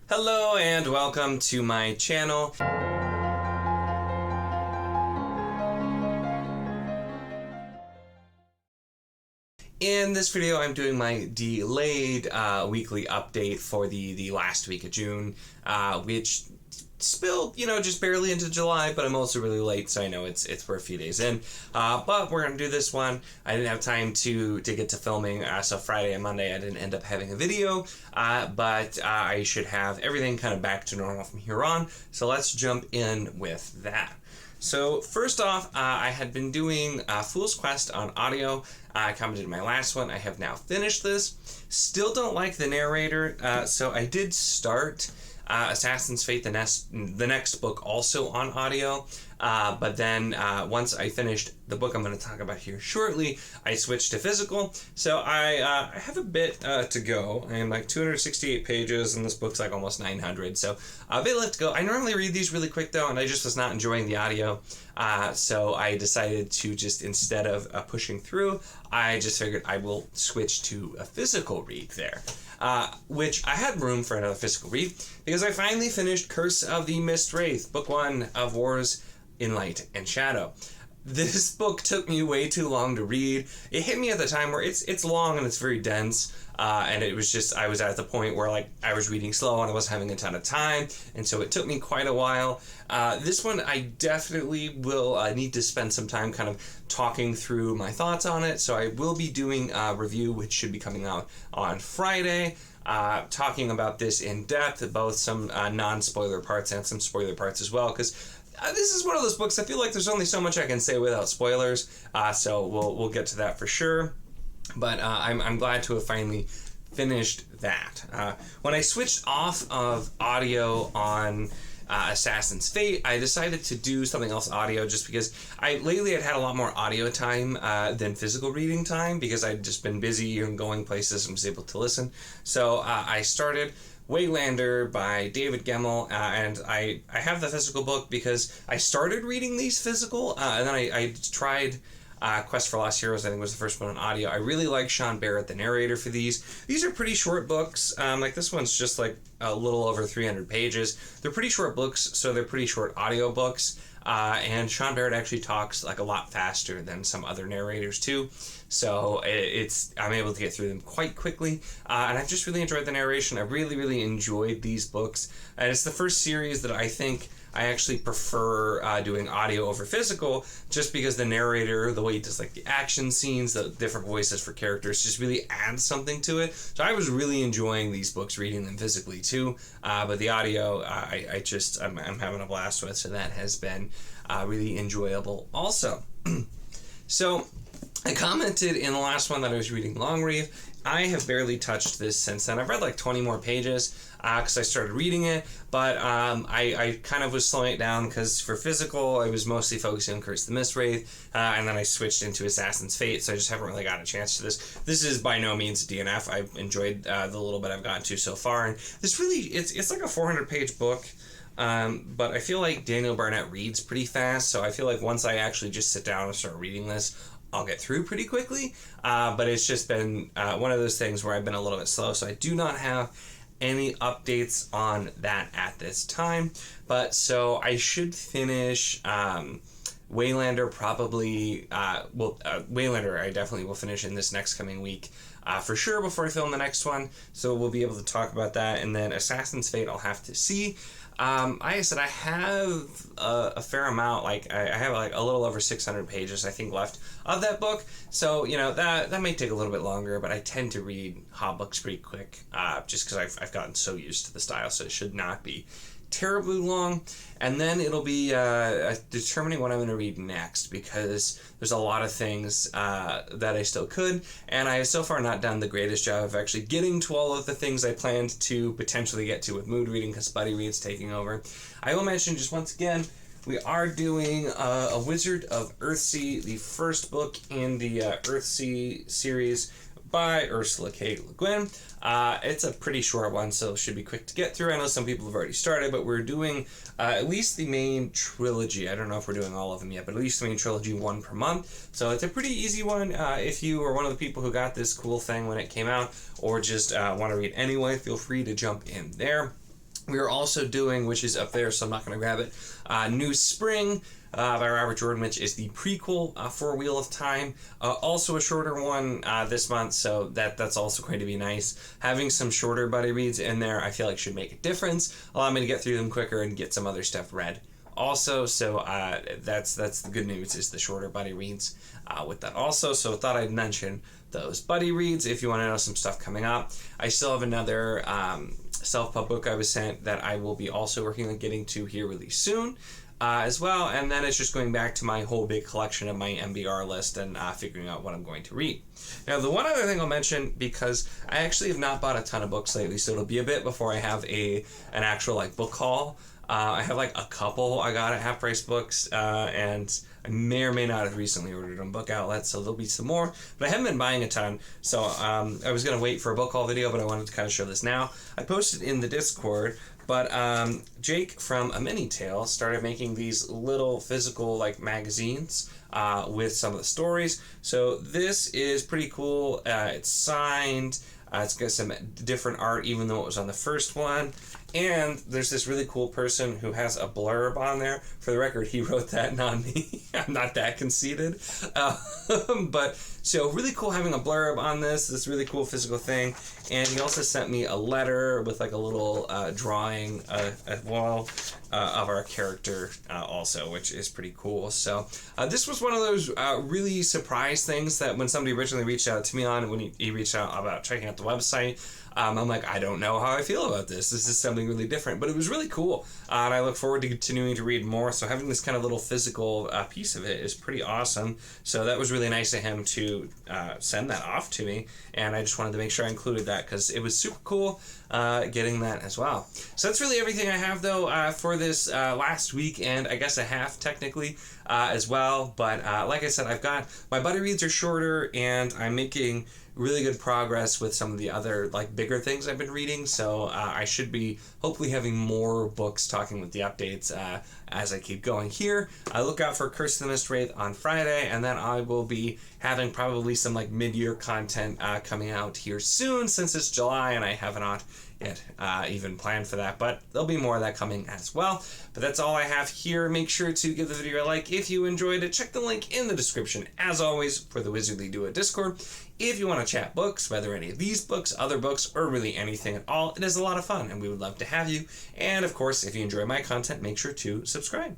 Hello and welcome to my channel. In this video, I'm doing my delayed weekly update for the last week of June, which spilled, just barely into July, but I'm also really late, so I know we're a few days in. But we're gonna do this one. I didn't have time to get to filming, so Friday and Monday I didn't end up having a video, but I should have everything kind of back to normal from here on. So let's jump in with that. So first off, I had been doing Fool's Quest on audio. I commented in my last one. I have now finished this. Still don't like the narrator, so I did start Assassin's Fate, the next book, also on audio, but then once I finished the book I'm going to talk about here shortly, I switched to physical. So I have a bit to go. I am like 268 pages and this book's like almost 900, so a bit left to go. I normally read these really quick though, and I just was not enjoying the audio, so I decided to just, instead of pushing through, I just figured I will switch to a physical read there. Which I had room for another physical read because I finally finished Curse of the Mist Wraith, book 1 of Wars in Light and Shadow. This book took me way too long to read. It hit me at the time where it's long and it's very dense, and it was just, I was at the point where like I was reading slow and I wasn't having a ton of time, and so it took me quite a while. This one I definitely will need to spend some time kind of talking through my thoughts on it, so I will be doing a review which should be coming out on Friday, talking about this in depth, both some non-spoiler parts and some spoiler parts as well, because this is one of those books I feel like there's only so much I can say without spoilers, so we'll get to that for sure. But I'm glad to have finally finished that. When I switched off of audio on Assassin's Fate, I decided to do something else audio just because lately had a lot more audio time than physical reading time, because I'd just been busy and going places and was able to listen. So I started Waylander by David Gemmell, and I have the physical book because I started reading these physical, and then I tried Quest for Lost Heroes. I think was the first one on audio. I really like Sean Barrett, the narrator for these. These are pretty short books. Like this one's just like a little over 300 pages. They're pretty short books, so they're pretty short audio books. And Sean Barrett actually talks like a lot faster than some other narrators too. So I'm able to get through them quite quickly. And I've just really enjoyed the narration. I really enjoyed these books. And it's the first series that I think I actually prefer doing audio over physical, just because the narrator, the way he does like the action scenes, the different voices for characters, just really adds something to it. So I was really enjoying these books, reading them physically too. But the audio, I'm having a blast with, so that has been really enjoyable also. So I commented in the last one that I was reading Longreave. I have barely touched this since then. I've read like 20 more pages because I started reading it, but I kind of was slowing it down because for physical I was mostly focusing on Curse of the Mist Wraith, and then I switched into Assassin's Fate, so I just haven't really got a chance to this. This is by no means a DNF. I've enjoyed the little bit I've gotten to so far, and this really, it's like a 400-page book. But I feel like Daniel Barnett reads pretty fast, so I feel like once I actually just sit down and start reading this, I'll get through pretty quickly, but it's just been one of those things where I've been a little bit slow, so I do not have any updates on that at this time. But so I should finish Waylander probably, Waylander I definitely will finish in this next coming week for sure before I film the next one, so we'll be able to talk about that. And then Assassin's Fate I'll have to see. I said I have a fair amount, like I have like a little over 600 pages I think left of that book, so that may take a little bit longer, but I tend to read hot books pretty quick, just because I've gotten so used to the style, so it should not be terribly long. And then it'll be determining what I'm going to read next, because there's a lot of things that I still could, and I have so far not done the greatest job of actually getting to all of the things I planned to potentially get to with mood reading, because Buddy Read's taking over. I will mention just once again, we are doing A Wizard of Earthsea, the first book in the Earthsea series by Ursula K. Le Guin. It's a pretty short one, so it should be quick to get through. I know some people have already started, but we're doing at least the main trilogy. I don't know if we're doing all of them yet, but at least the main trilogy, one per month. So it's a pretty easy one. If you are one of the people who got this cool thing when it came out, or just want to read anyway, feel free to jump in there. We are also doing, which is up there, so I'm not going to grab it, New Spring by Robert Jordan, which is the prequel for Wheel of Time. Also a shorter one this month, so that's also going to be nice. Having some shorter buddy reads in there, I feel like should make a difference, allow me to get through them quicker and get some other stuff read. Also, so that's the good news, is the shorter buddy reads with that also. So thought I'd mention those buddy reads if you want to know some stuff coming up. I still have another self-pub book I was sent that I will be also working on getting to here really soon as well. And then it's just going back to my whole big collection of my MBR list and figuring out what I'm going to read. Now, the one other thing I'll mention, because I actually have not bought a ton of books lately, so it'll be a bit before I have an actual book haul. I have a couple I got at Half Price Books, and I may or may not have recently ordered on Book Outlet, so there'll be some more. But I haven't been buying a ton, so I was going to wait for a book haul video, but I wanted to kind of show this now. I posted in the Discord, but Jake from A Mini Tale started making these little physical magazines with some of the stories. So this is pretty cool. It's signed. It's got some different art, even though it was on the first one. And there's this really cool person who has a blurb on there. For the record, he wrote that, not me. I'm not that conceited. But so really cool having a blurb on this really cool physical thing. And he also sent me a letter with a little drawing as well of our character also, which is pretty cool. So this was one of those really surprise things that when somebody originally reached out to me on, when he reached out about checking out the website, I'm like, I don't know how I feel about this. This is something really different, but it was really cool. And I look forward to continuing to read more. So having this kind of little physical piece of it is pretty awesome. So that was really nice of him to send that off to me. And I just wanted to make sure I included that because it was super cool getting that as well. So that's really everything I have, though, for this last week, and I guess a half technically as well. But like I said, I've got my buddy reads are shorter, and I'm making really good progress with some of the other bigger things I've been reading, so I should be hopefully having more books talking with the updates as I keep going here. I look out for Curse of the Mist Wraith on Friday, and then I will be having probably some mid-year content coming out here soon, since it's July and I have not yet even planned for that, but there'll be more of that coming as well. But that's all I have here. Make sure to give the video a like if you enjoyed it. Check the link in the description, as always, for the Wizardly Duo Discord. If you want to chat books, whether any of these books, other books, or really anything at all, it is a lot of fun, and we would love to have you. And of course, if you enjoy my content, make sure to subscribe.